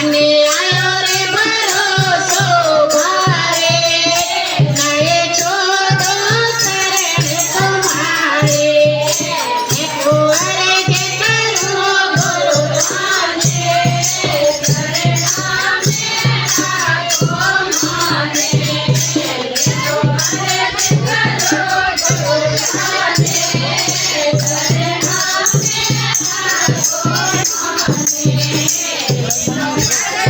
અને આયો રે મારો સોભારે નયે ચોદો શરણ તમારે એકુવારે કે તારો ગુરુ માને શરણામે રાખો માને એકુવારે કે તારો ગુરુ માને શરણામે રાખો માને